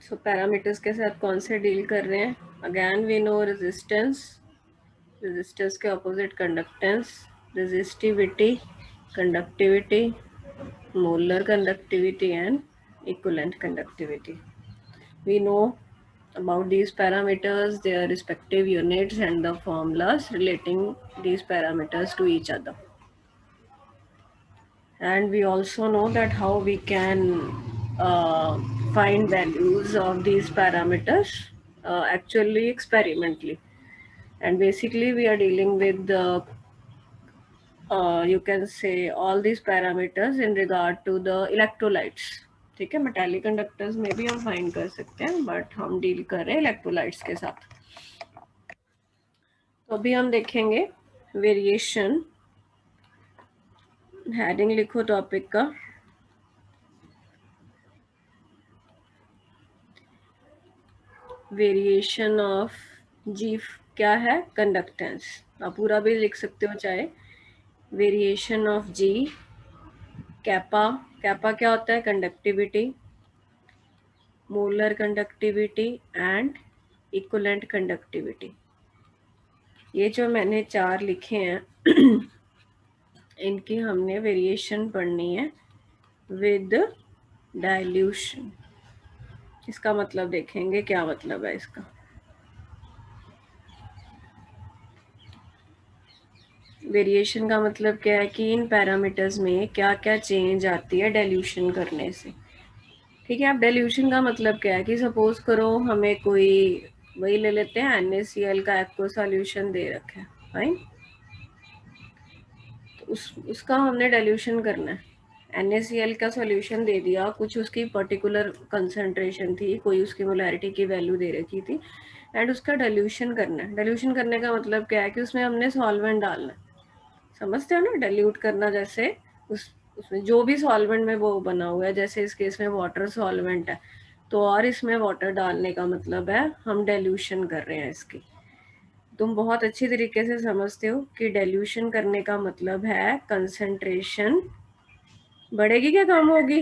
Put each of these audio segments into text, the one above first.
सो parameters के साथ कौन से डील कर रहे हैं? Again we know resistance, resistance के opposite conductance, resistivity, conductivity, molar conductivity and equivalent conductivity. We know about these parameters, their respective units and the formulas relating these parameters to each other. And we also know that how we can find values of these parameters actually experimentally. And basically we are dealing with the you can say all these parameters in regard to the electrolytes. ठीक है, metallic conductors में भी हम find कर सकते हैं, but हम deal कर रहे हैं इलेक्ट्रोलाइट्स के साथ. तो अभी हम देखेंगे वेरिएशन. हेडिंग लिखो टॉपिक का, वेरिएशन ऑफ जी. क्या है? कंडक्टेंस. आप पूरा भी लिख सकते हो चाहे. Variation of G, kappa. Kappa क्या होता है? Conductivity, molar conductivity and equivalent conductivity. ये जो मैंने 4 लिखे हैं इनकी हमने वेरिएशन पढ़नी है विद डाइल्यूशन. इसका मतलब देखेंगे क्या मतलब है इसका. वेरिएशन का मतलब क्या है कि इन पैरामीटर्स में क्या क्या चेंज आती है डाइल्यूशन करने से. ठीक है, अब डाइल्यूशन का मतलब क्या है कि सपोज करो हमें कोई, वही ले लेते हैं, NaCl का एक्वा सॉल्यूशन दे रखा है, फाइन. तो उसका हमने डाइल्यूशन करना है. NaCl का सॉल्यूशन दे दिया, कुछ उसकी पर्टिकुलर कंसंट्रेशन थी, कोई उसकी मोलैरिटी की वैल्यू दे रखी थी, एंड उसका डाइल्यूशन करना है. डाइल्यूशन करने का मतलब क्या है कि उसमें हमने सॉल्वेंट डालना है. समझते हो ना? डाइल्यूट करना, जैसे उसमें जो भी सॉल्वेंट में वो बना हुआ है, जैसे इस केस में वाटर सॉल्वेंट है, तो और इसमें वाटर डालने का मतलब है हम डाइल्यूशन कर रहे हैं इसकी. तुम बहुत अच्छी तरीके से समझते हो कि डाइल्यूशन करने का मतलब है कंसंट्रेशन बढ़ेगी क्या कम होगी?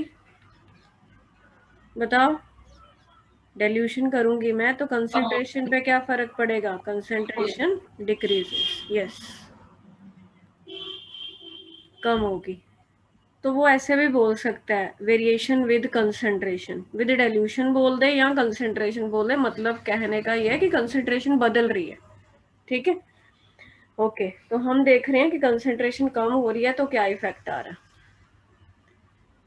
बताओ. डाइल्यूशन करूंगी मैं तो कंसंट्रेशन पे क्या फर्क पड़ेगा? Concentration decreases. यस, कम होगी. तो वो ऐसे भी बोल सकता है variation with concentration. With dilution बोल दे या कंसंट्रेशन बोल दे, मतलब कहने का ये है कि कंसंट्रेशन बदल रही है. ठीक है, ओके. तो हम देख रहे हैं कि कंसंट्रेशन कम हो रही है तो क्या इफेक्ट आ रहा है.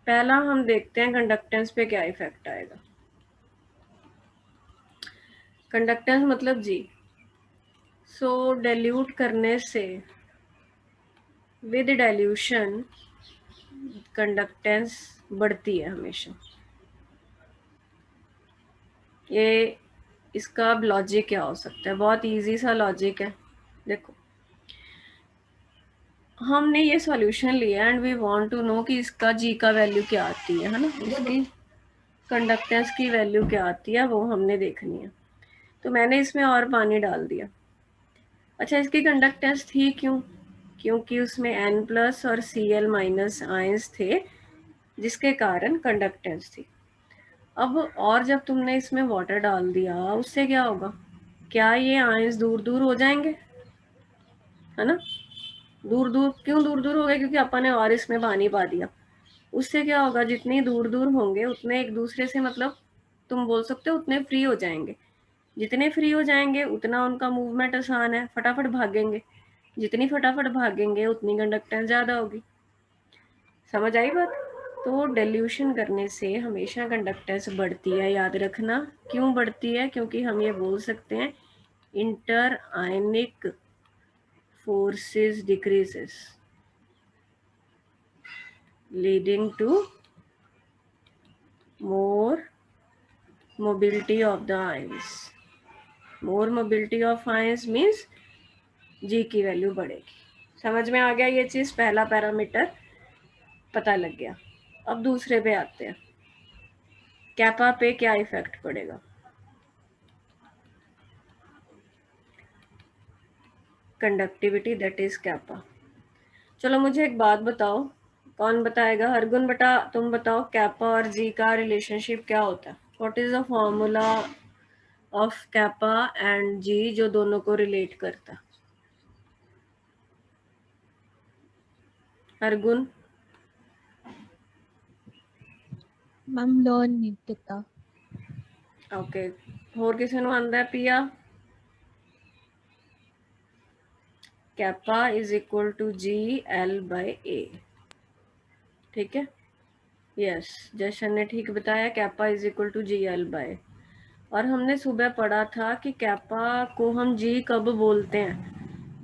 पहला हम देखते हैं कंडक्टेंस पे क्या इफेक्ट आएगा. कंडक्टेंस मतलब जी. सो डाइल्यूट करने से विद डाइल्यूशन कंडक्टेंस बढ़ती है हमेशा. ये इसका लॉजिक क्या हो सकता है? बहुत इजी सा लॉजिक है. देखो, हमने ये सॉल्यूशन लिया and we want to know कि इसका जी का वैल्यू क्या आती है ना, इसकी कंडक्टेंस की वैल्यू क्या आती है वो हमने देखनी है. तो मैंने इसमें और पानी डाल दिया. अच्छा, इसकी कंडक्टेंस थी क्यों? क्योंकि उसमें N+ और Cl- आयंस थे, जिसके कारण कंडक्टेंस थी. अब और जब तुमने इसमें वाटर डाल दिया, उससे क्या होगा? क्या ये आयंस दूर दूर हो जाएंगे? है ना? दूर दूर क्यों दूर दूर हो गए? क्योंकि अपन ने और इसमें पानी पा दिया. उससे क्या होगा? जितनी दूर दूर होंगे उतने एक दूसरे से, मतलब तुम बोल सकते हो उतने फ्री हो जाएंगे. जितने फ्री हो जाएंगे उतना उनका मूवमेंट आसान है, फटाफट भागेंगे. जितनी फटाफट भागेंगे उतनी कंडक्टेंस ज़्यादा होगी. समझ आई बात? तो डाइल्यूशन करने से हमेशा कंडक्टेंस बढ़ती है, याद रखना. क्यों बढ़ती है? क्योंकि हम ये बोल सकते हैं inter ionic forces decreases leading to more mobility of the ions. More mobility of ions means G की वैल्यू बढ़ेगी. समझ में आ गया ये चीज़? पहला पैरामीटर पता लग गया. अब दूसरे पे आते हैं. कैपा पे क्या इफेक्ट पड़ेगा? Conductivity, that is kappa. चलो मुझे एक बात बताओ, कौन बताएगा? हरगुन बेटा तुम बताओ, कैपा और जी का रिलेशनशिप क्या होता है? What is the formula of kappa and G जो दोनों को रिलेट करता? अर्गुन? मैम लर्न नहीं किता। ओके, होर किसी ਨੂੰ ਆਂਦਾ ਪਿਆ? Kappa is equal to G L by A, ठीक है। यस, जशन ने ठीक बताया, kappa is equal to G L by. और हमने सुबह पढ़ा था कि कैपा को हम जी कब बोलते हैं?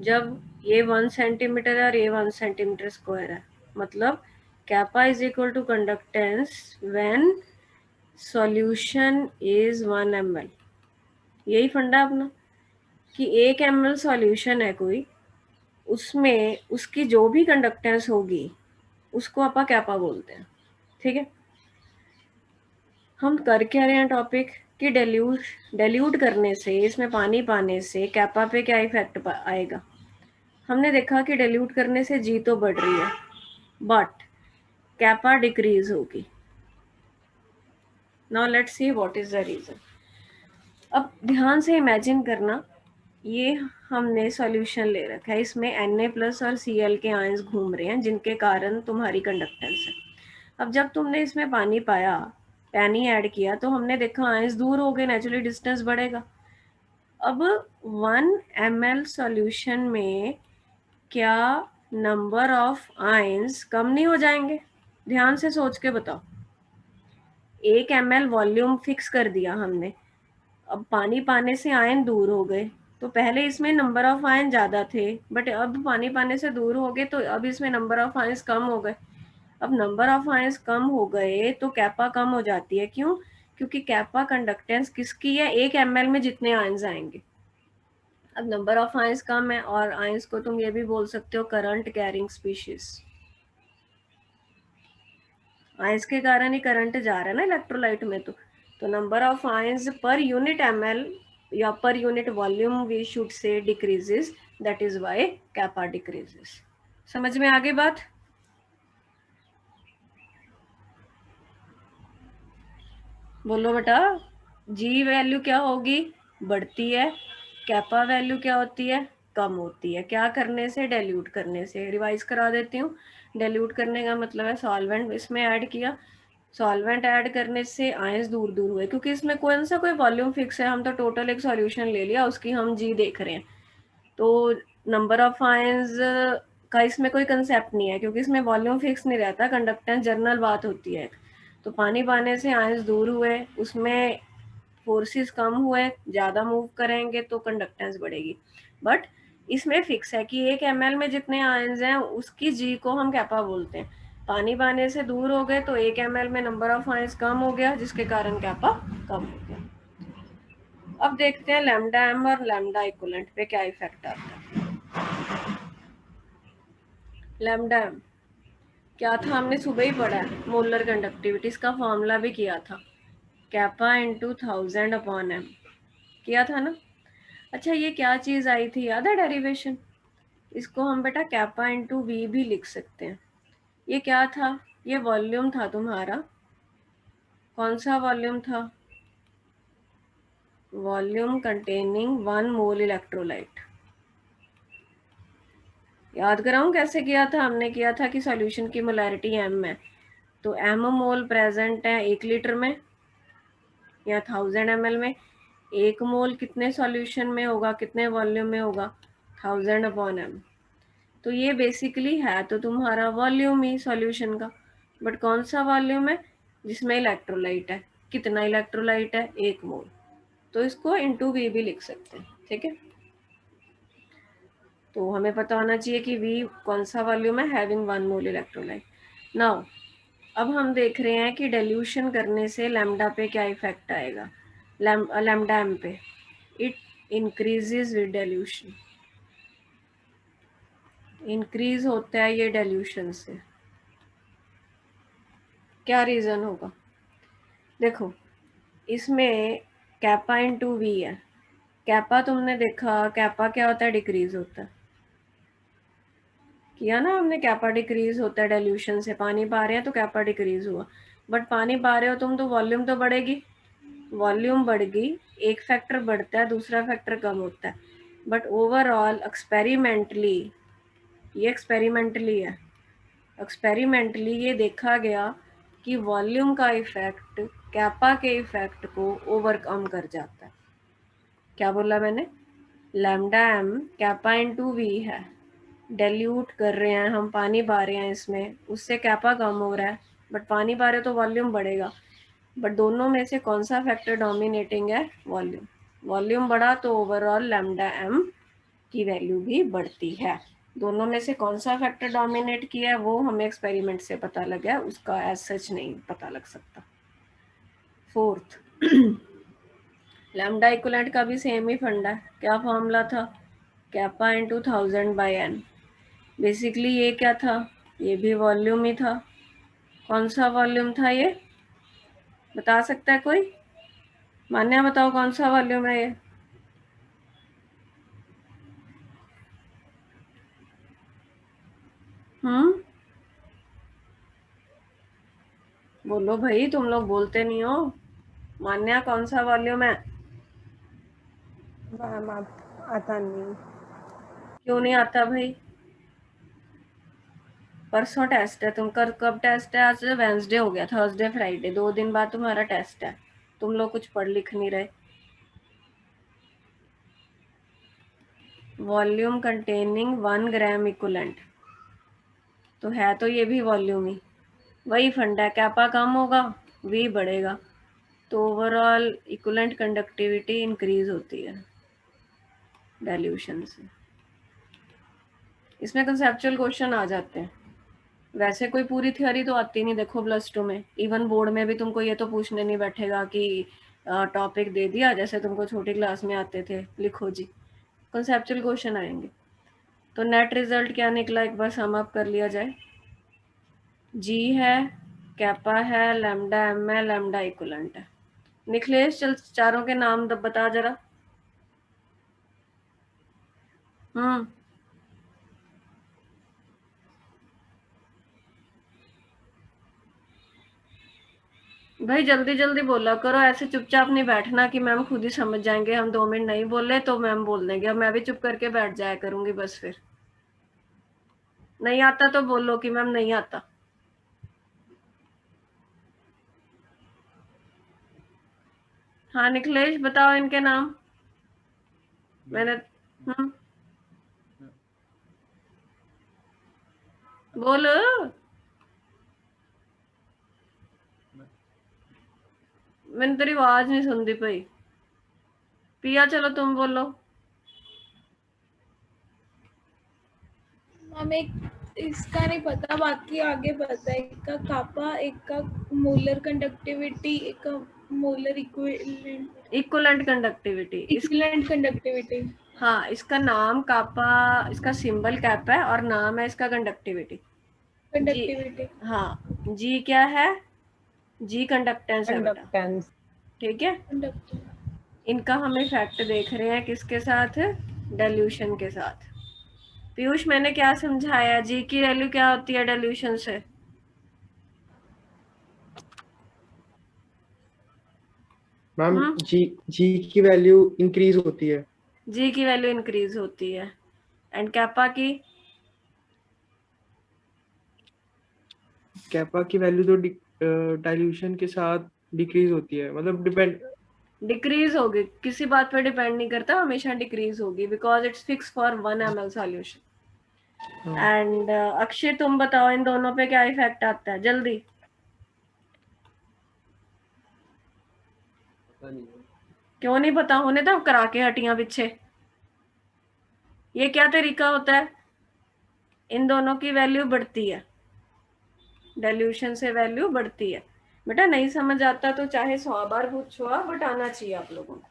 जब ये 1 सेंटीमीटर है और ये 1 सेंटीमीटर स्क्वायर है, मतलब kappa is equal to conductance when solution is 1 ml। यही फंडा अपना कि 1 ml सॉल्यूशन है कोई, उसमें उसकी जो भी कंडक्टेंस होगी उसको आप कैपा बोलते हैं, ठीक है। हम कर क्या रहे हैं टॉपिक कि डेल्यूट करने से, इसमें पानी पाने से कैपा पे क्या इफेक्ट आएगा। हमने देखा कि डेल्यूट करने से जी तो बढ़ रही है बट कैपा डिक्रीज होगी। Now let's see what is the reason. अब ध्यान से इमेजिन करना, ये हमने सॉल्यूशन ले रखा है, इसमें Na+ और Cl के आयंस घूम रहे हैं जिनके कारण तुम्हारी कंडक्टेंस है। अब जब तुमने इसमें पानी पाया, पानी ऐड किया, तो हमने देखा आयंस दूर हो गए, नेचुरली डिस्टेंस बढ़ेगा। अब 1 ml सॉल्यूशन में क्या नंबर ऑफ आयंस कम नहीं हो जाएंगे? ध्यान से सोच के बताओ। 1 ml वॉल्यूम फिक्स कर दिया हमने, अब पानी पाने से आयन दूर हो गए, तो पहले इसमें नंबर ऑफ आयन ज़्यादा थे बट अब पानी पाने से दूर हो गए तो अब इसमें नंबर ऑफ आयंस कम हो गए। अब नंबर ऑफ आयंस कम हो गए तो कैपा कम हो जाती है। क्यों? क्योंकि कैपा कंडक्टेंस किसकी है? 1 ml में जितने आयंस आएंगे। अब नंबर ऑफ आयंस कम है, और आयंस को तुम ये भी बोल सकते हो करंट कैरिंग स्पीशीज। आयंस के कारण ही करंट जा रहा है ना इलेक्ट्रोलाइट में। तो number of ions per unit ml या per unit volume we should say decreases, that is why kappa decreases. समझ में आगे बात? बोलो बेटा। जी वैल्यू क्या होगी? बढ़ती है। कैपा वैल्यू क्या होती है? कम होती है। क्या करने से? डेल्यूट करने से। रिवाइज करा देती हूँ। डेल्यूट करने का मतलब है सॉल्वेंट इसमें ऐड किया, सॉल्वेंट ऐड करने से आयंस दूर दूर हुए, क्योंकि इसमें कौन सा कोई वॉल्यूम फिक्स है, हम तो टोटल एक सॉल्यूशन ले लिया, उसकी हम जी देख रहे हैं। तो नंबर ऑफ आयंस का इसमें कोई कंसेप्ट नहीं है, क्योंकि इसमें वॉल्यूम फिक्स नहीं रहता, कंडक्टेंस जनरल बात होती है। तो पानी पाने से आयंस दूर हुए, उसमें फोर्सेस कम हुए, ज़्यादा मूव करेंगे तो कंडक्टेंस बढ़ेगी। बट इसमें फिक्स है कि 1 ml में जितने आयंस हैं उसकी जी को हम कैपा बोलते हैं। पानी पाने से दूर हो गए तो 1 ml में नंबर ऑफ आयंस कम हो गया, जिसके कारण कैपा कम हो गया। अब देखते हैं लैम्डा एम और लैम्डा इक्विवेलेंट पे क्या इफेक्ट आता है। लैम्डा एम क्या था? हमने सुबह ही पढ़ा है, मोलर कंडक्टिविटी, इसका फॉर्मूला भी किया था, कैपा इंटू 1000/m किया था ना। अच्छा, ये क्या चीज़ आई थी याद है? डेरिवेशन। इसको हम बेटा कैपा इंटू वी भी लिख सकते हैं। ये क्या था? ये वॉल्यूम था तुम्हारा। कौन सा वॉल्यूम था? वॉल्यूम कंटेनिंग 1 मोल इलेक्ट्रोलाइट। याद कराऊं कैसे किया था? हमने किया था कि सॉल्यूशन की मोलैरिटी m है, तो m मोल प्रेजेंट है 1 लीटर में या 1000 ml में। 1 मोल कितने सॉल्यूशन में होगा, कितने वॉल्यूम में होगा? 1000/m। तो ये बेसिकली है तो तुम्हारा वॉल्यूम ही सॉल्यूशन का, बट कौन सा वॉल्यूम है? जिसमें इलेक्ट्रोलाइट है। कितना इलेक्ट्रोलाइट है? 1 मोल। तो इसको इंटू वी भी लिख सकते हैं, ठीक है। तो हमें पता होना चाहिए कि वी कौन सा वॉल्यूम है, हैविंग 1 मोल इलेक्ट्रोलाइट। नाउ अब हम देख रहे हैं कि डेल्यूशन करने से लैम्डा पे क्या इफेक्ट आएगा। लैम्डा एम पे it increases with dilution. Increase होता है ये डेल्यूशन से। क्या रीज़न होगा? देखो, इसमें कैपा इंटू वी है। कैपा तुमने देखा, कैपा क्या होता है? डिक्रीज होता है। किया ना हमने, कैपा डिक्रीज होता है डेल्यूशन से। पानी पा रहे हैं तो कैपा डिक्रीज हुआ, बट पानी पा रहे हो तुम तो वॉल्यूम तो बढ़ेगी। वॉल्यूम बढ़ गई, एक फैक्टर बढ़ता है दूसरा फैक्टर कम होता है, बट ओवरऑल एक्सपेरिमेंटली, ये एक्सपेरिमेंटली है, एक्सपेरिमेंटली ये देखा गया कि वॉल्यूम का इफेक्ट कैपा के इफेक्ट को ओवरकम कर जाता है। क्या बोला मैंने? Lambda M kappa into V है, डाइल्यूट कर रहे हैं हम, पानी पा रहे हैं इसमें, उससे कैपा कम हो रहा है, बट पानी पा रहे हो तो वॉल्यूम बढ़ेगा, बट दोनों में से कौन सा फैक्टर डोमिनेटिंग है? वॉल्यूम। वॉल्यूम बढ़ा तो ओवरऑल लैम्डा एम की वैल्यू भी बढ़ती है। दोनों में से कौन सा फैक्टर डोमिनेट किया है वो हमें एक्सपेरिमेंट से पता लगा, उसका एज सच नहीं पता लग सकता। फोर्थ, लैम्डा इक्विवेलेंट का भी सेम ही फंडा है। क्या फॉर्मूला था? Kappa into 1000/n। बेसिकली ये क्या था? ये भी वॉल्यूम ही था। कौन सा वॉल्यूम था ये? बता सकता है कोई? मान्या बताओ कौन सा वॉल्यूम है ये? बोलो भाई, तुम लोग बोलते नहीं हो। मान्या कौन सा वॉल्यूम है? मैम आता नहीं। क्यों नहीं आता भाई? परसों टेस्ट है, तुम कब टेस्ट है? आज वेंसडे हो गया, थर्सडे फ्राइडे, 2 दिन बाद तुम्हारा टेस्ट है। तुम लोग कुछ पढ़ लिख नहीं रहे। वॉल्यूम कंटेनिंग 1 ग्राम इक्विवेलेंट, तो है तो ये भी वॉल्यूम ही, वही फंडा है। कैपा कम होगा, वी बढ़ेगा, तो ओवरऑल इक्विवेलेंट कंडक्टिविटी इंक्रीज होती है डाइल्यूशन से। इसमें कंसेप्चुअल क्वेश्चन आ जाते हैं। वैसे कोई पूरी थ्योरी तो आती नहीं, देखो +2 में, इवन बोर्ड में भी तुमको ये तो पूछने नहीं बैठेगा कि टॉपिक दे दिया जैसे तुमको छोटी क्लास में आते थे, लिखो जी। कंसेप्चुअल क्वेश्चन आएंगे। तो नेट रिजल्ट क्या निकला, एक बार सम अप कर लिया जाए। जी है, कैपा है, लैम्डा एम है, लैम्डा इक्विवेलेंट है। निखिलेश चल चारों के नाम बता जरा। भाई जल्दी जल्दी बोला करो, ऐसे चुपचाप नहीं बैठना कि मैम खुद ही समझ जाएंगे, हम 2 मिनट नहीं बोले तो मैम बोल देंगे, अब मैं भी चुप करके बैठ जाया करूंगी बस। फिर नहीं आता तो बोलो कि मैम नहीं आता। हाँ निखिलेश बताओ इनके नाम। मैंने बोल, मैंने तेरी आवाज नहीं सुनती पई। पिया चलो तुम बोलो। मैम एक इसका नहीं पता, बाकी आगे पता है। एक का कापा, एक का मोलर कंडक्टिविटी, एक का molar equivalent conductivity, equivalent conductivity. हाँ इसका नाम कापा, इसका सिंबल कैप है और नाम है इसका कंडक्टिविटी। कंडक्टिविटी, हाँ जी क्या है? जी कंडक्टेंस है बेटा, कंडक्टेंस। ठीक है। इनका हम इफेक्ट देख रहे हैं किसके साथ? डाइल्यूशन के साथ। पीयूष मैंने क्या समझाया? जी की वैल्यू क्या होती है डाइल्यूशन से? मैम जी की वैल्यू इंक्रीज होती है। जी की वैल्यू इंक्रीज होती है। एंड कैपा की? कैपा की वैल्यू तो डाइल्यूशन के साथ डिक्रीज होती है, मतलब डिक्रीज होगी, किसी बात पे डिपेंड नहीं करता, हमेशा डिक्रीज होगी, because it's fix for 1 ml solution. And Akshay तुम बताओ इन दोनों पे क्या इफेक्ट आता है जल्दी। क्यों नहीं पता? होने तो करा के हटियां पीछे। ये क्या तरीका होता है? इन दोनों की वैल्यू बढ़ती है, डाइल्यूशन से वैल्यू बढ़ती है। बेटा नहीं समझ आता तो चाहे 100 बार पूछो, बट आना चाहिए आप लोगों को।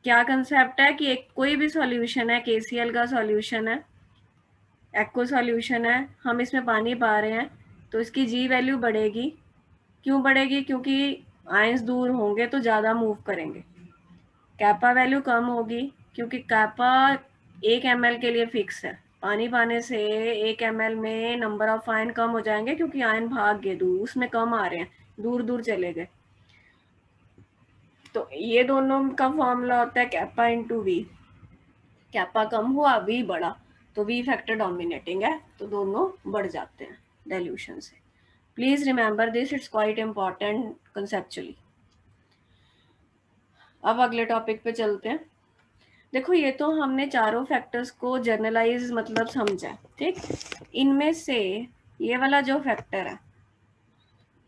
क्या कंसेप्ट है कि एक कोई भी सॉल्यूशन है, KCl का सॉल्यूशन है, एक्व सॉल्यूशन है, हम इसमें पानी पा रहे हैं, तो इसकी जी वैल्यू बढ़ेगी। क्यों बढ़ेगी? क्योंकि आयंस दूर होंगे तो ज़्यादा मूव करेंगे। कैपा वैल्यू कम होगी क्योंकि कैपा 1 ml के लिए फिक्स है। पानी पाने से 1 ml में नंबर ऑफ आयन कम हो जाएंगे क्योंकि आयन भाग गए दूर, उसमें कम आ रहे हैं, दूर दूर चले गए। तो ये दोनों का फॉर्मूला होता है कैपा इंटू वी। कैपा कम हुआ, वी बढ़ा, तो वी फैक्टर डोमिनेटिंग है, तो दोनों बढ़ जाते हैं डाइल्यूशन से। Please remember this, it's quite important conceptually. अब अगले टॉपिक पे चलते हैं। देखो ये तो हमने चारों फैक्टर्स को जर्नलाइज मतलब समझा, ठीक। इनमें से ये वाला जो फैक्टर है,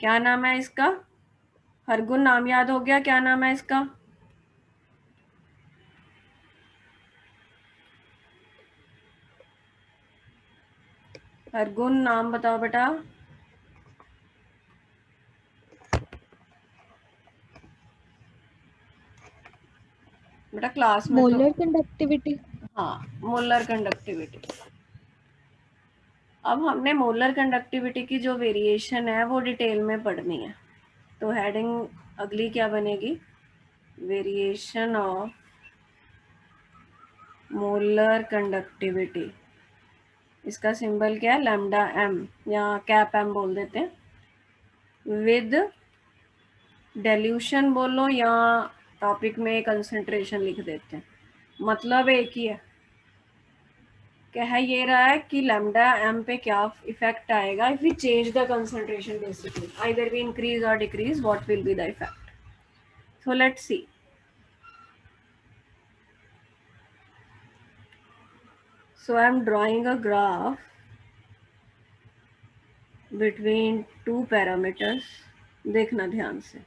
क्या नाम है इसका? हरगुण नाम याद हो गया? क्या नाम है इसका? हरगुण नाम बताओ बेटा। बेटा क्लास में तो मोलर कंडक्टिविटी। हाँ, मोलर कंडक्टिविटी। अब हमने मोलर कंडक्टिविटी की जो वेरिएशन है वो डिटेल में पढ़नी है, तो हेडिंग अगली क्या बनेगी? Variation of molar conductivity. इसका सिंबल क्या है? लैम्डा एम, या कैप एम बोल देते हैं। विद डेल्यूशन बोलो या टॉपिक में कंसंट्रेशन लिख देते हैं, मतलब एक ही है। कह ये रहा है कि लैम्डा एम पे क्या इफेक्ट आएगा if we change the concentration, basically either we increase और decrease, what will be the effect. So let's see. So I am drawing a graph between two parameters. देखना ध्यान से,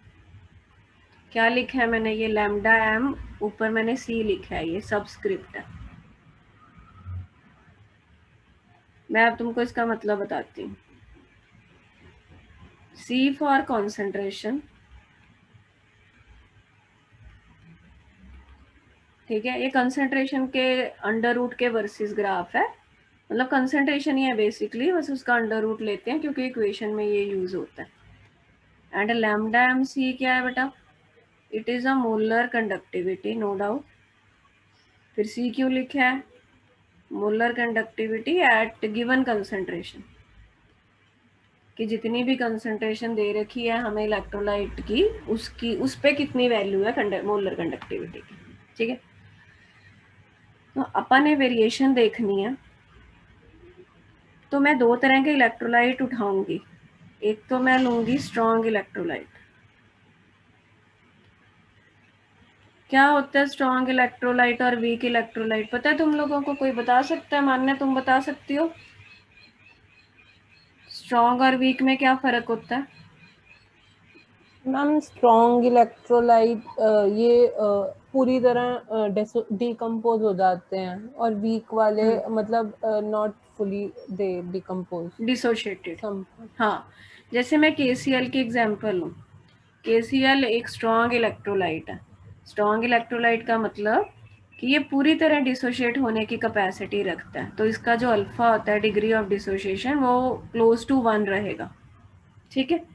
क्या लिखा है मैंने? ये लैम्डा एम, ऊपर मैंने सी लिखा है, ये सबस्क्रिप्ट है। मैं अब तुमको इसका मतलब बताती हूँ। सी फॉर कॉन्सेंट्रेशन, ठीक है। ये कंसेंट्रेशन के अंडर रूट के वर्सेस ग्राफ है, मतलब कंसेंट्रेशन ही है बेसिकली, बस उसका अंडर रूट लेते हैं क्योंकि इक्वेशन में ये यूज होता है। एंड लैम्डा एम सी क्या है बेटा? It is a molar conductivity, no doubt. फिर सी क्यों लिखा है? Molar conductivity at given concentration, कि जितनी भी कंसेंट्रेशन दे रखी है हमें इलेक्ट्रोलाइट की, उसकी उस पे कितनी वैल्यू है मोलर कंडक्टिविटी की, ठीक है। तो अपन ने वेरिएशन देखनी है, तो मैं दो तरह के इलेक्ट्रोलाइट उठाऊंगी। एक तो मैं लूंगी स्ट्रॉन्ग इलेक्ट्रोलाइट। क्या होता है स्ट्रॉन्ग इलेक्ट्रोलाइट और वीक इलेक्ट्रोलाइट? पता है तुम लोगों को? कोई बता सकता है? मान्य तुम बता सकती हो स्ट्रॉन्ग और वीक में क्या फर्क होता है? मैम स्ट्रॉन्ग इलेक्ट्रोलाइट ये पूरी तरह डिकम्पोज हो जाते हैं, और वीक वाले मतलब not fully they decompose, dissociated. हाँ, जैसे मैं KCl की एग्जांपल लूँ। KCl एक स्ट्रॉन्ग इलेक्ट्रोलाइट है। स्ट्रॉन्ग इलेक्ट्रोलाइट का मतलब कि ये पूरी तरह डिसोशिएट होने की कैपेसिटी रखता है, तो इसका जो अल्फा होता है, डिग्री ऑफ डिसोशिएशन, वो क्लोज टू 1 रहेगा, ठीक है।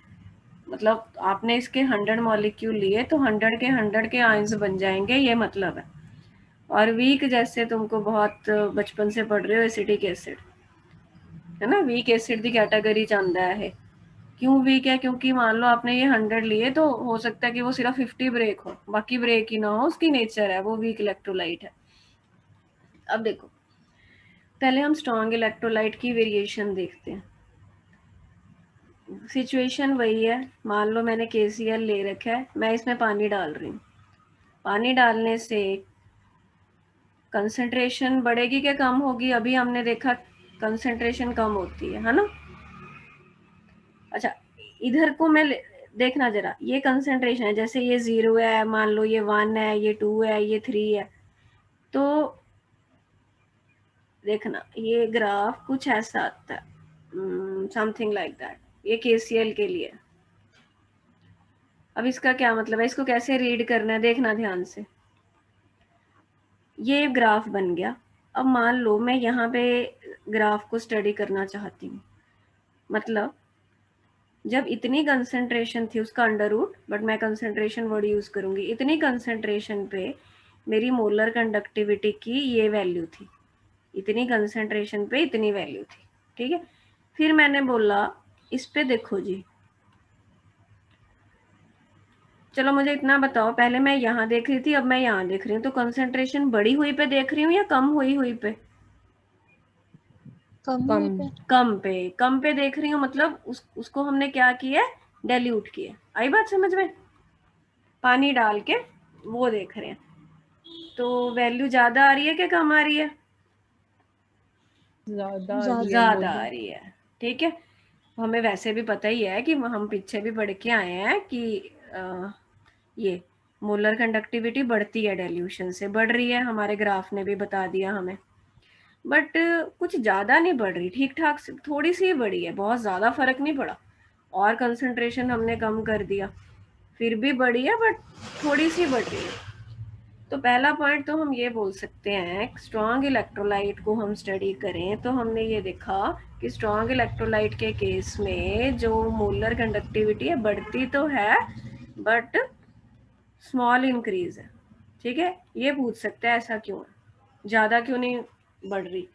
मतलब आपने इसके 100 मॉलिक्यूल लिए तो 100 के आयंस बन जाएंगे, ये मतलब है। और वीक जैसे तुमको बहुत बचपन से पढ़ रहे हो, एसिटिक एसिड है ना, वीक एसिड की कैटेगरी चाहता है। क्यों वीक है? क्योंकि मान लो आपने ये 100 लिए, तो हो सकता है कि वो सिर्फ 50 ब्रेक हो, बाकी ब्रेक ही ना हो, उसकी नेचर है, वो वीक इलेक्ट्रोलाइट है। अब देखो, पहले हम स्ट्रॉन्ग इलेक्ट्रोलाइट की वेरिएशन देखते हैं। सिचुएशन वही है, मान लो मैंने KCl ले रखा है, मैं इसमें पानी डाल रही हूँ। पानी डालने से कंसंट्रेशन बढ़ेगी क्या कम होगी? अभी हमने देखा कंसंट्रेशन कम होती है ना। अच्छा, इधर को मैं देखना जरा, ये कंसंट्रेशन है, जैसे ये 0 है, मान लो ये 1 है, ये 2 है, ये 3 है, तो देखना ये ग्राफ कुछ ऐसा आता है, समथिंग लाइक दैट। ये KCl के लिए। अब इसका क्या मतलब है? इसको कैसे रीड करना है? देखना ध्यान से। ये ग्राफ बन गया। अब मान लो मैं यहाँ पे ग्राफ को स्टडी करना चाहती हूँ, मतलब जब इतनी कंसंट्रेशन थी, उसका अंडर रूट, बट मैं कंसंट्रेशन वर्ड यूज करूंगी, इतनी कंसंट्रेशन पे मेरी मोलर कंडक्टिविटी की ये वैल्यू थी, इतनी कंसंट्रेशन पे इतनी वैल्यू थी, ठीक है। फिर मैंने बोला इस पे देखो जी, चलो मुझे इतना बताओ, पहले मैं यहाँ देख रही थी, अब मैं यहाँ देख रही हूँ, तो कंसंट्रेशन बढ़ी हुई पे देख रही हूँ या कम हुई हुई पे? कम पे देख रही हूँ, मतलब उसको हमने क्या किया, डाइल्यूट किया। आई बात समझ में? पानी डाल के वो देख रहे हैं, तो वैल्यू ज्यादा आ रही है कि कम आ रही है? ज्यादा आ रही है। ठीक है, हमें वैसे भी पता ही है कि हम पीछे भी पढ़ के आए हैं कि ये मोलर कंडक्टिविटी बढ़ती है डाइल्यूशन से, बढ़ रही है, हमारे ग्राफ ने भी बता दिया हमें। बट कुछ ज़्यादा नहीं बढ़ रही, ठीक ठाक थोड़ी सी बढ़ी है, बहुत ज़्यादा फर्क नहीं पड़ा। और कंसंट्रेशन हमने कम कर दिया, फिर भी बढ़ी है, बट थोड़ी सी बढ़ रही है। तो पहला पॉइंट तो हम ये बोल सकते हैं, स्ट्रॉन्ग इलेक्ट्रोलाइट को हम स्टडी करें तो हमने ये देखा कि स्ट्रॉन्ग इलेक्ट्रोलाइट के केस में जो मोलर कंडक्टिविटी है बढ़ती तो है, बट स्मॉल इंक्रीज है। ठीक है, ये पूछ सकते हैं ऐसा क्यों है, ज़्यादा क्यों नहीं बढ़ रही,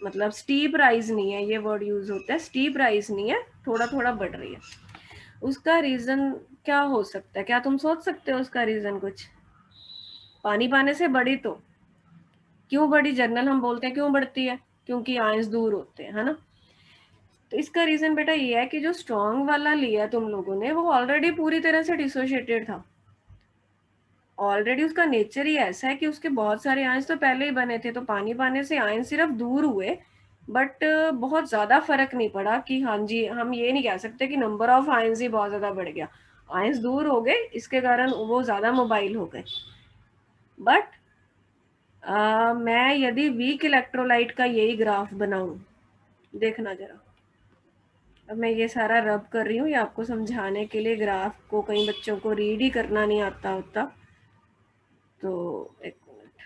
मतलब स्टीप राइज नहीं है, ये वर्ड यूज होता है, स्टीप राइज नहीं है, थोड़ा थोड़ा बढ़ रही है। उसका रीजन क्या हो सकता है, क्या तुम सोच सकते हो उसका रीजन कुछ? पानी पाने से बढ़ी तो क्यों बढ़ी, जर्नल हम बोलते हैं क्यों बढ़ती है, क्योंकि आयंस दूर होते हैं, है ना। तो इसका रीजन बेटा ये है कि जो स्ट्रॉन्ग वाला लिया तुम लोगों ने, वो ऑलरेडी पूरी तरह से डिसोशिएटेड था। ऑलरेडी उसका नेचर ही ऐसा है कि उसके बहुत सारे आयंस तो पहले ही बने थे, तो पानी पाने से आयंस सिर्फ दूर हुए, बट बहुत ज्यादा फर्क नहीं पड़ा कि हाँ जी, हम ये नहीं कह सकते कि नंबर ऑफ आयंस ही बहुत ज्यादा बढ़ गया। आयंस दूर हो गए, इसके कारण वो ज्यादा मोबाइल हो गए। बट मैं यदि वीक इलेक्ट्रोलाइट का यही ग्राफ बनाऊं, देखना जरा, अब मैं ये सारा रब कर रही हूँ ये आपको समझाने के लिए, ग्राफ को कई बच्चों को रीड ही करना नहीं आता होता, तो एक मिनट।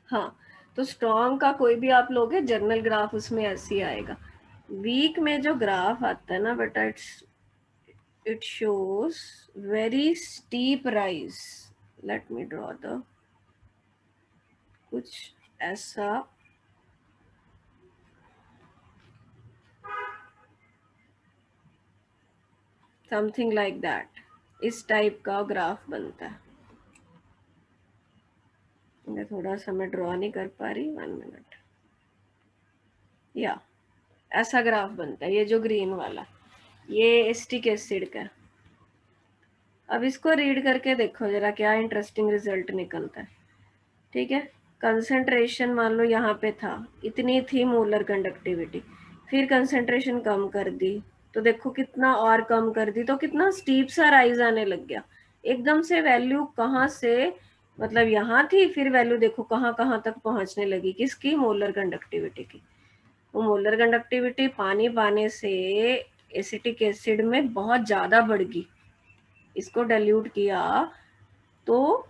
हाँ, तो स्ट्रॉन्ग का कोई भी आप लोगे जर्नल ग्राफ, उसमें ऐसे ही आएगा। वीक में जो ग्राफ आता है ना बेटा, it shows very steep rise. Let me draw the कुछ ऐसा, समथिंग लाइक दैट, इस टाइप का ग्राफ बनता है। मैं थोड़ा सा मैं ड्रॉ नहीं कर पा रही, 1 मिनट। या ऐसा ग्राफ बनता है, ये जो ग्रीन वाला, ये एसिटिक एसिड का। अब इसको रीड करके देखो जरा क्या इंटरेस्टिंग रिजल्ट निकलता है। ठीक है, कंसंट्रेशन मान लो यहाँ पे था, इतनी थी मोलर कंडक्टिविटी, फिर कंसंट्रेशन कम कर दी, तो देखो कितना और कम कर दी, तो कितना स्टीप सा राइज आने लग गया एकदम से। वैल्यू कहाँ से, मतलब यहाँ थी, फिर वैल्यू देखो कहाँ कहाँ तक पहुंचने लगी, किसकी, मोलर कंडक्टिविटी की। वो मोलर कंडक्टिविटी पानी पाने से एसिटिक एसिड में बहुत ज्यादा बढ़ गई, इसको डाइल्यूट किया तो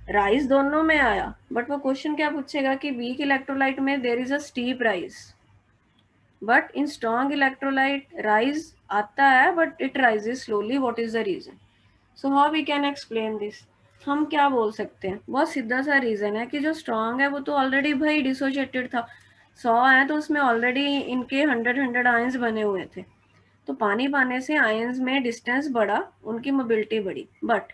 राइज दोनों में आया। बट वो क्वेश्चन क्या पूछेगा कि वीक इलेक्ट्रोलाइट में there is a steep rise, but in strong electrolyte rise आता है but it rises slowly, what is the reason? So how we can explain this? हम क्या बोल सकते हैं, बहुत सीधा सा रीजन है कि जो स्ट्रॉन्ग है वो तो ऑलरेडी भाई डिसोशिएटेड था, 100 है तो उसमें ऑलरेडी इनके 100 आयंस बने हुए थे, तो पानी पाने से आयंस में डिस्टेंस बढ़ा, उनकी मोबिलिटी बढ़ी। बट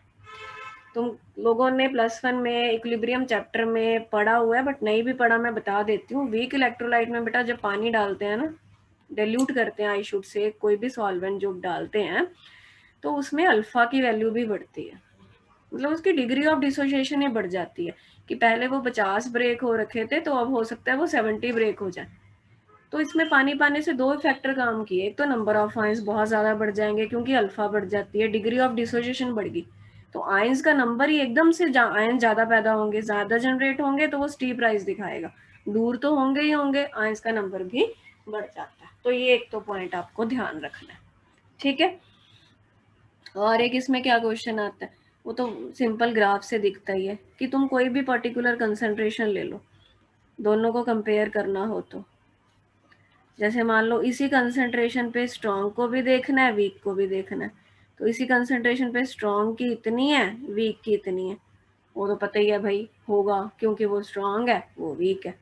तुम लोगों ने +1 में इक्विलिब्रियम चैप्टर में पढ़ा हुआ है, बट नहीं भी पढ़ा, मैं बता देती हूँ। वीक इलेक्ट्रोलाइट में बेटा जब पानी डालते हैं ना, डाइल्यूट करते हैं, आई शुड से, कोई भी सॉल्वेंट जो डालते हैं, तो उसमें अल्फा की वैल्यू भी बढ़ती है, मतलब उसकी डिग्री ऑफ डिसोसिएशन ही बढ़ जाती है, कि पहले वो 50 ब्रेक हो रखे थे तो अब हो सकता है वो 70 ब्रेक हो जाए। तो इसमें पानी पाने से 2 फैक्टर काम किए, एक तो नंबर ऑफ आयंस बहुत ज्यादा बढ़ जाएंगे क्योंकि अल्फा बढ़ जाती है, डिग्री ऑफ डिसोसिएशन बढ़ गई, तो आयंस का नंबर ही एकदम से आयंस ज्यादा पैदा होंगे, ज्यादा जनरेट होंगे, तो वो स्टीप राइज दिखाएगा, दूर तो होंगे ही होंगे, आयंस का नंबर भी बढ़ जाता है। तो ये एक तो पॉइंट आपको ध्यान रखना है। ठीक है, और एक इसमें क्या क्वेश्चन आता है, वो तो सिंपल ग्राफ से दिखता ही है कि तुम कोई भी पर्टिकुलर कंसंट्रेशन ले लो, दोनों को कंपेयर करना हो तो, जैसे मान लो इसी कंसंट्रेशन पे स्ट्रॉन्ग को भी देखना है, वीक को भी देखना है, तो इसी कंसंट्रेशन पे स्ट्रॉन्ग की इतनी है, वीक की इतनी है, वो तो पता ही है भाई होगा, क्योंकि वो स्ट्रॉन्ग है वो वीक है,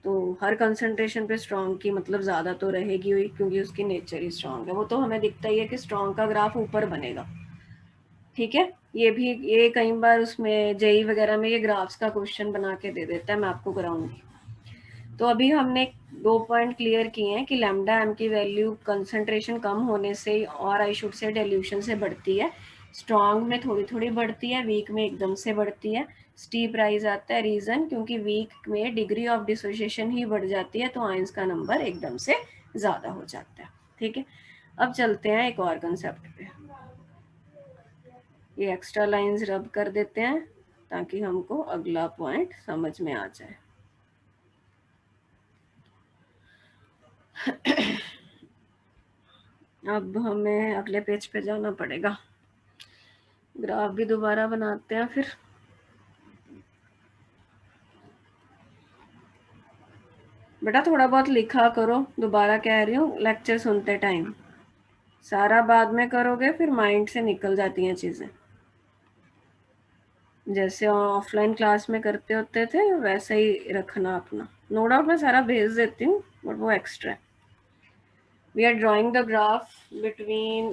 तो हर कंसंट्रेशन पे स्ट्रॉन्ग की मतलब ज़्यादा तो रहेगी हुई, क्योंकि उसकी नेचर ही स्ट्रॉन्ग है। वो तो हमें दिखता ही है कि स्ट्रॉन्ग का ग्राफ ऊपर बनेगा। ठीक है, ये कई बार उसमें जेई वगैरह में ये ग्राफ्स का क्वेश्चन बना के दे देता है, मैं आपको कराऊंगी। तो अभी हमने 2 पॉइंट क्लियर किए हैं कि लैम्डा एम की वैल्यू कंसंट्रेशन कम होने से, और आई शुड से डाइल्यूशन से बढ़ती है। स्ट्रॉन्ग में थोड़ी थोड़ी बढ़ती है, वीक में एकदम से बढ़ती है। स्टीप राइज आता है, रीज़न क्योंकि वीक में डिग्री ऑफ डिसोसिएशन ही बढ़ जाती है, तो आयंस का नंबर एकदम से ज़्यादा हो जाता है। ठीक है, अब चलते हैं एक और कंसेप्ट पे। ये एक्स्ट्रा लाइंस रब कर देते हैं ताकि हमको अगला पॉइंट समझ में आ जाए। अब हमें अगले पेज पे जाना पड़ेगा, ग्राफ भी दोबारा बनाते हैं फिर। बेटा थोड़ा बहुत लिखा करो, दोबारा कह रही हूँ, लेक्चर सुनते टाइम। सारा बाद में करोगे फिर माइंड से निकल जाती हैं चीज़ें। जैसे ऑफलाइन क्लास में करते होते थे वैसे ही रखना अपना। नो डाउट मैं सारा भेज देती हूँ, बट वो एक्स्ट्रा है। We are drawing the graph between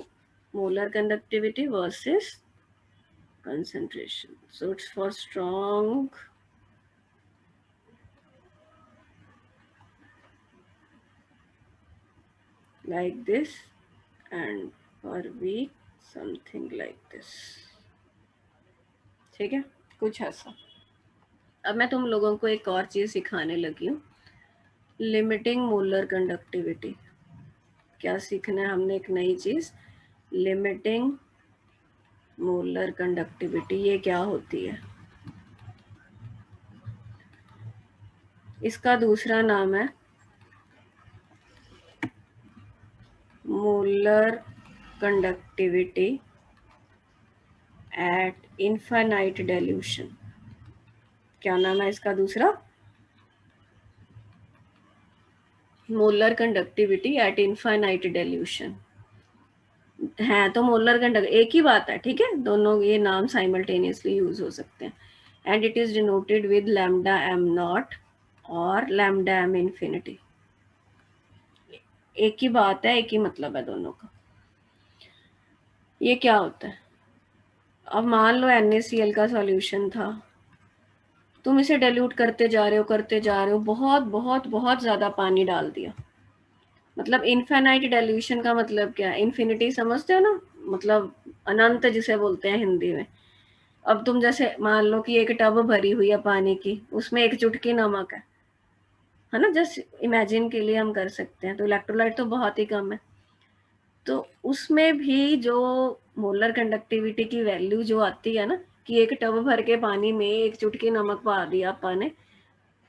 molar conductivity versus concentration. So it's for strong like this and for weak something like this. ठीक है, कुछ ऐसा। अब मैं तुम लोगों को एक और चीज़ सिखाने लगी हूँ, लिमिटिंग मोलर कंडक्टिविटी। क्या सीखना है हमने? एक नई चीज़, लिमिटिंग मोलर कंडक्टिविटी। ये क्या होती है? इसका दूसरा नाम है molar conductivity eight infinite dilution. क्या नाम है इसका दूसरा? Molar conductivity eight infinite dilution. है तो मोलर कंडक्ट एक ही बात है, ठीक है, दोनों ये नाम साइमल्टेनियसली यूज हो सकते हैं। And it is denoted with lambda am not और लैम्डा एम इन्फिनिटी। एक ही बात है, एक ही मतलब है दोनों का। ये क्या होता है? अब मान लो NaCl का सॉल्यूशन था, तुम इसे डाइल्यूट करते जा रहे हो, बहुत बहुत बहुत ज़्यादा पानी डाल दिया। मतलब इनफाइनाइट डाइल्यूशन का मतलब क्या है? इन्फिनिटी समझते हो ना, मतलब अनंत जिसे बोलते हैं हिंदी में। अब तुम जैसे मान लो कि एक टब भरी हुई है पानी की, उसमें एक चुटकी नमक है ना, जस्ट इमेजिन के लिए हम कर सकते हैं। तो इलेक्ट्रोलाइट तो बहुत ही कम है, तो उसमें भी जो मोलर कंडक्टिविटी की वैल्यू जो आती है ना, कि एक टब भर के पानी में एक चुटकी नमक पा दिया अपन ने,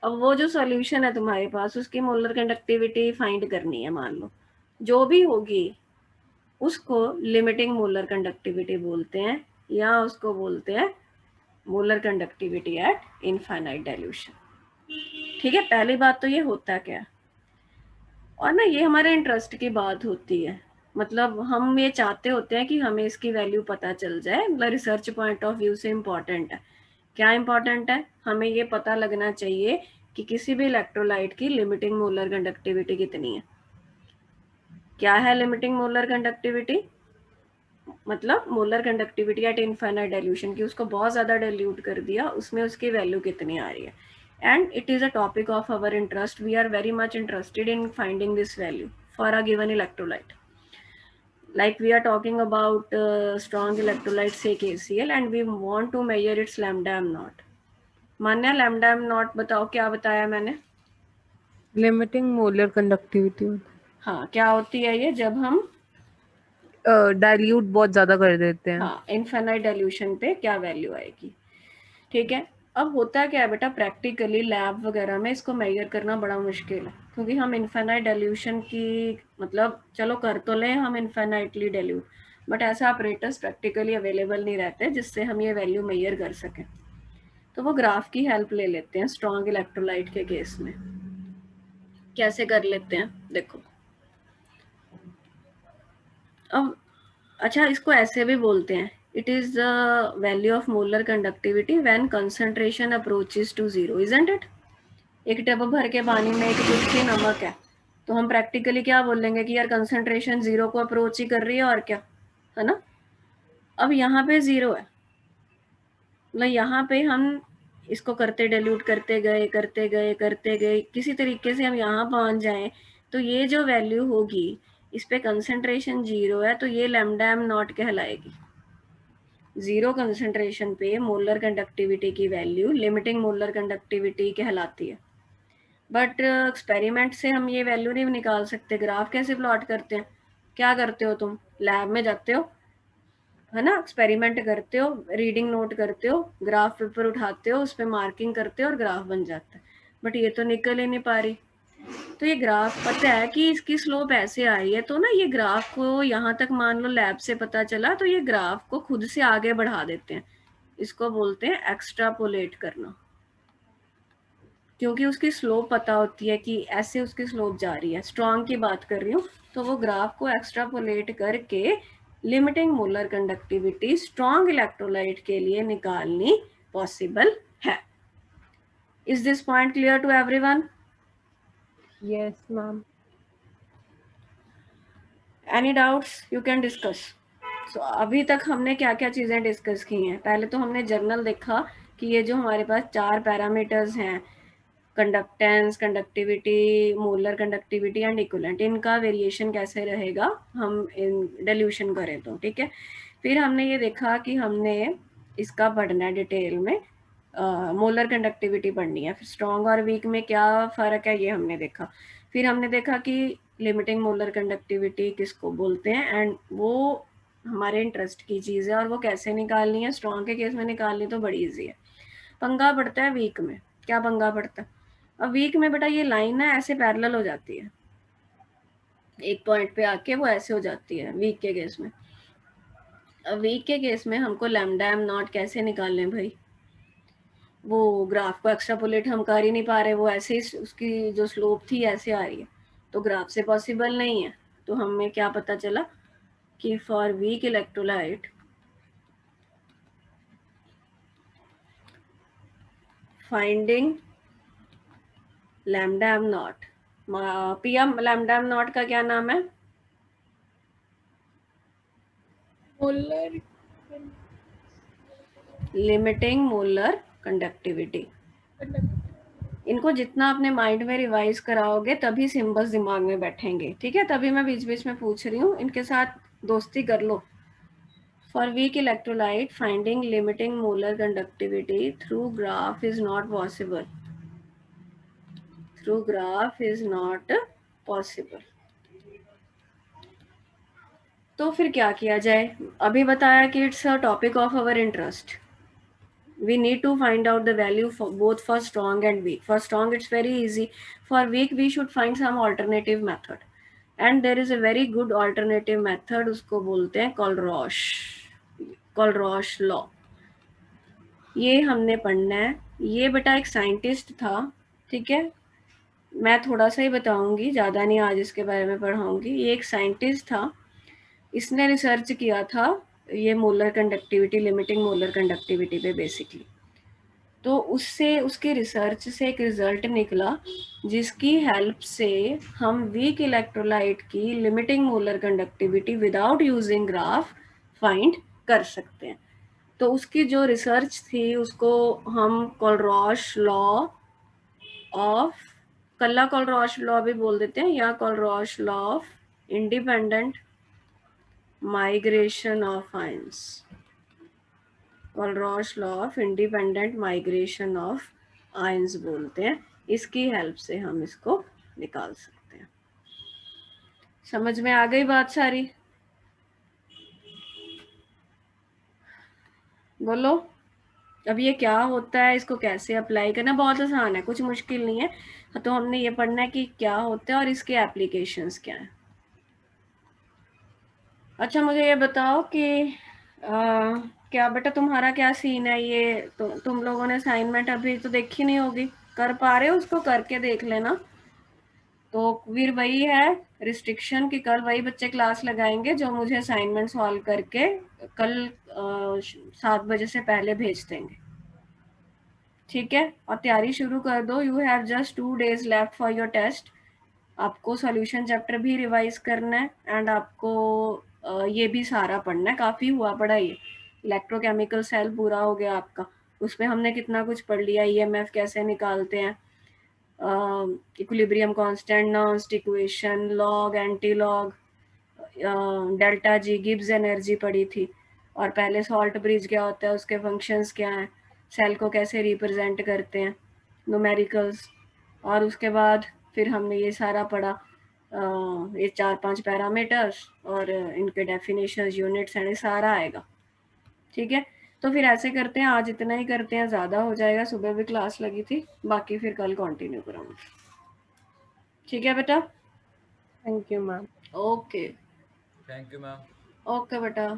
अब वो जो सॉल्यूशन है तुम्हारे पास, उसकी मोलर कंडक्टिविटी फाइंड करनी है। मान लो जो भी होगी उसको लिमिटिंग मोलर कंडक्टिविटी बोलते हैं, या उसको बोलते हैं molar conductivity eight infinite dilution. ठीक है, पहली बात तो ये होता क्या है, और ना ये हमारे इंटरेस्ट की बात होती है। मतलब हम ये चाहते होते हैं कि हमें इसकी वैल्यू पता चल जाए, मतलब रिसर्च पॉइंट ऑफ व्यू से इम्पॉर्टेंट है। क्या इम्पॉर्टेंट है? हमें ये पता लगना चाहिए कि किसी भी इलेक्ट्रोलाइट की लिमिटिंग मोलर कंडक्टिविटी कितनी है। क्या है लिमिटिंग मोलर कंडक्टिविटी? मतलब molar conductivity eight infinite dilution की, उसको बहुत ज़्यादा डाइल्यूट कर दिया, उसमें उसकी वैल्यू कितनी आ रही है। And it is a topic of our interest, we are very much interested in finding this value for a given electrolyte. Like we are talking about strong electrolyte say KCl and we want to measure its lambda m naught. Manya lambda m naught बताओ, क्या बताया मैंने? Limiting molar conductivity. हाँ, क्या होती है ये? जब हम डाइल्यूट बहुत ज्यादा कर देते हैं। हाँ, इनफाइनाइट डाइल्यूशन पे क्या वैल्यू आएगी। ठीक है, अब होता क्या है बेटा, प्रैक्टिकली लैब वगैरह में इसको मेजर करना बड़ा मुश्किल है, क्योंकि हम इनफाइनाइट डाइल्यूशन की मतलब चलो कर तो लें हम इनफाइनाइटली डाइल्यूट, बट ऐसा ऑपरेटर्स प्रैक्टिकली अवेलेबल नहीं रहते जिससे हम ये वैल्यू मेजर कर सकें। तो वो ग्राफ की हेल्प ले लेते हैं स्ट्रॉन्ग इलेक्ट्रोलाइट के केस में। कैसे कर लेते हैं देखो। अब अच्छा, इसको ऐसे भी बोलते हैं, it is the value of molar conductivity when concentration approaches to zero, isn't it? एक टब भर के पानी में एक चुटकी नमक है, तो हम प्रैक्टिकली क्या बोलेंगे कि यार कंसंट्रेशन 0 को अप्रोच ही कर रही है और क्या, है ना। अब यहाँ पे 0 है, मतलब यहाँ पे हम इसको करते डाइल्यूट करते गए किसी तरीके से हम यहाँ पहुँच जाएं, तो ये जो वैल्यू होगी इस पे कंसंट्रेशन 0 है, तो ये लैम्डा एम नॉट कहलाएगी। 0 कंसंट्रेशन पे मोलर कंडक्टिविटी की वैल्यू लिमिटिंग मोलर कंडक्टिविटी कहलाती है। बट एक्सपेरिमेंट से हम ये वैल्यू नहीं निकाल सकते। ग्राफ कैसे प्लॉट करते हैं, क्या करते हो तुम, लैब में जाते हो, है ना, एक्सपेरिमेंट करते हो, रीडिंग नोट करते हो, ग्राफ पेपर उठाते हो, उस पर मार्किंग करते हो और ग्राफ बन जाता है। बट ये तो निकल ही नहीं पा रही। तो ये ग्राफ पता है कि इसकी स्लोप ऐसे आ रही है, तो ना ये ग्राफ को यहाँ तक मान लो लैब से पता चला, तो ये ग्राफ को खुद से आगे बढ़ा देते हैं। इसको बोलते हैं एक्स्ट्रापोलेट करना, क्योंकि उसकी स्लोप पता होती है कि ऐसे उसकी स्लोप जा रही है। स्ट्रॉन्ग की बात कर रही हूँ, तो वो ग्राफ को एक्स्ट्रापोलेट करके limiting molar conductivity strong electrolyte के लिए निकालनी पॉसिबल है। Is this point clear to everyone? Yes ma'am. Any doubts you can discuss. So अभी तक हमने क्या क्या चीज़ें डिस्कस की हैं। पहले तो हमने जर्नल देखा कि ये जो हमारे पास 4 पैरामीटर्स हैं, conductance, conductivity, molar conductivity and equivalent, इनका वेरिएशन कैसे रहेगा हम इन डिल्यूशन करें तो, ठीक है। फिर हमने ये देखा कि हमने इसका पढ़ना है डिटेल में, मोलर कंडक्टिविटी पढ़नी है। फिर स्ट्रॉन्ग और वीक में क्या फ़र्क है ये हमने देखा। फिर हमने देखा कि लिमिटिंग मोलर कंडक्टिविटी किसको बोलते हैं, एंड वो हमारे इंटरेस्ट की चीज़ है और वो कैसे निकालनी है। स्ट्रॉन्ग के केस में निकालनी तो बड़ी ईजी है। पंगा पड़ता है वीक में। क्या पंगा पड़ता है? अब वीक में बेटा ये लाइन ना ऐसे पैरेलल हो जाती है, एक पॉइंट पे आके वो ऐसे हो जाती है वीक के केस में। अब वीक के केस में हमको लैम्डा एम नॉट कैसे निकालने भाई, वो ग्राफ को एक्स्ट्रापोलेट हम कर ही नहीं पा रहे, वो ऐसे ही उसकी जो स्लोप थी ऐसे आ रही है, तो ग्राफ से पॉसिबल नहीं है। तो हमें क्या पता चला कि for weak electrolyte finding lambda am not, PM lambda am not का क्या नाम है? Molar limiting molar conductivity. इनको जितना अपने माइंड में रिवाइज कराओगे तभी सिंबल्स दिमाग में बैठेंगे, ठीक है। तभी मैं बीच बीच में पूछ रही हूँ, इनके साथ दोस्ती कर लो। For weak electrolyte finding limiting molar conductivity through graph is not possible, through graph is not possible. तो फिर क्या किया जाए? अभी बताया कि it's a topic of our interest. We need to find out the value for both for strong and weak. For strong it's very easy, for weak we should find some alternative method, and there is a very good alternative method, उसको बोलते हैं Colrosh law। ये हमने पढ़ना है। ये बेटा एक साइंटिस्ट था, ठीक है, मैं थोड़ा सा ही बताऊंगी, ज़्यादा नहीं आज इसके बारे में पढ़ाऊंगी। ये एक साइंटिस्ट था, इसने रिसर्च किया था ये molar conductivity, limiting molar conductivity पे बेसिकली। तो उससे, उसके रिसर्च से एक रिजल्ट निकला जिसकी हेल्प से हम वीक इलेक्ट्रोलाइट की limiting molar conductivity without using graph find कर सकते हैं। तो उसकी जो रिसर्च थी उसको हम कोलरॉश लॉ ऑफ, कल्ला कोलरॉश लॉ भी बोल देते हैं, या Kohlrausch law of independent migration of ions, Kohlrausch law of independent migration of ions बोलते हैं। इसकी हेल्प से हम इसको निकाल सकते हैं। समझ में आ गई बात सारी? बोलो अब ये क्या होता है, इसको कैसे अप्लाई करना? बहुत आसान है, कुछ मुश्किल नहीं है। तो हमने ये पढ़ना है कि क्या होता है और इसके एप्लीकेशंस क्या हैं। अच्छा मुझे ये बताओ कि क्या बेटा तुम्हारा क्या सीन है? ये तुम लोगों ने असाइनमेंट अभी तो देखी नहीं होगी, कर पा रहे हो? उसको करके देख लेना। तो फिर वही है रिस्ट्रिक्शन कि कल वही बच्चे क्लास लगाएंगे जो मुझे असाइनमेंट सॉल्व करके कल 7 बजे से पहले भेज देंगे, ठीक है, और तैयारी शुरू कर दो। You have just 2 days left for your test. आपको सॉल्यूशन चैप्टर भी रिवाइज करना है एंड आपको ये भी सारा पढ़ना है। काफ़ी हुआ पढ़ा ये, इलेक्ट्रोकेमिकल सेल पूरा हो गया आपका। उसमें हमने कितना कुछ पढ़ लिया, ईएमएफ कैसे निकालते हैं, equilibrium constant, Nernst equation, log, anti log, delta G, Gibbs energy पढ़ी थी। और पहले सॉल्ट ब्रिज क्या होता है, उसके फंक्शंस क्या हैं, सेल को कैसे रिप्रेजेंट करते हैं, न्यूमेरिकल्स। और उसके बाद फिर हमने ये सारा पढ़ा, ये 4-5 पैरामीटर्स और इनके डेफिनेशंस, यूनिट्स एंड ये सारा आएगा। ठीक है, तो फिर ऐसे करते हैं, आज इतना ही करते हैं, ज़्यादा हो जाएगा, सुबह भी क्लास लगी थी, बाकी फिर कल कंटिन्यू करूँगी। ठीक है बेटा, thank you ma'am. Okay thank you ma'am. Okay बेटा।